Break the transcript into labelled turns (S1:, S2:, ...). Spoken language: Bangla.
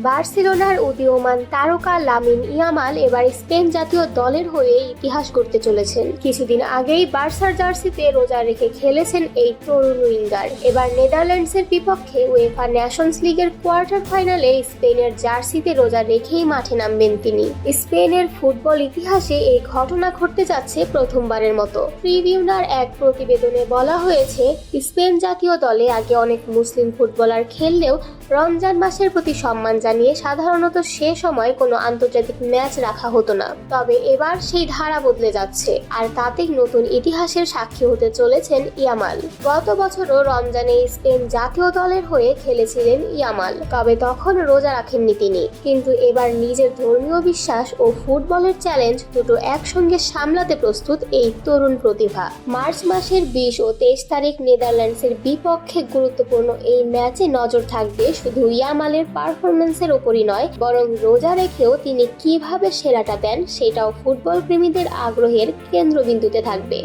S1: বার্সেলোনার উদীয়মান তারকা লামিন ইয়ামাল এবার স্পেন জাতীয় দলের হয়ে ইতিহাস গড়তে চলেছেন। কিছুদিন আগেই বার্সার জার্সিতে রোজা রেখে খেলেছেন এই তরুণ উইঙ্গার। এবার নেদারল্যান্ডসের বিপক্ষে উয়েফা নেশনস লিগের কোয়ার্টার ফাইনালে স্পেনের জার্সিতে রোজা রেখেই মাঠে নামবেন তিনি। স্পেনের ফুটবল ইতিহাসে এই ঘটনা ঘটতে যাচ্ছে প্রথমবারের মতো। ট্রিবিউনার এক প্রতিবেদনে বলা হয়েছে, স্পেন জাতীয় দলে আগে অনেক মুসলিম ফুটবলার খেললেও রমজান মাসের প্রতি সম্মান জানিয়ে সাধারণত সে সময় কোনো আন্তর্জাতিক ম্যাচ রাখা হতো না। তবে এবার সেই ধারা বদলে যাচ্ছে, আর তাতেই নতুন ইতিহাসের সাক্ষী হতে চলেছেন ইয়ামাল। গত বছরও রমজানে স্পেন জাতীয় দলের হয়ে খেলেছিলেন ইয়ামাল, তবে তখন রোজা রাখেননি তিনি। কিন্তু এবার নিজের ধর্মীয় বিশ্বাস ও ফুটবলের চ্যালেঞ্জ দুটো একসঙ্গে সামলাতে প্রস্তুত এই তরুণ প্রতিভা। মার্চ মাসের 20 ও 23 তারিখ নেদারল্যান্ডসের বিপক্ষে গুরুত্বপূর্ণ এই ম্যাচে নজর থাকবে শুধু ইয়ামালের পারফরম্যান্সের ওপরই নয়, বরং রোজা রেখেও তিনি কিভাবে সেরাটা দেন সেটাও ফুটবল প্রেমীদের আগ্রহের কেন্দ্রবিন্দুতে থাকবে।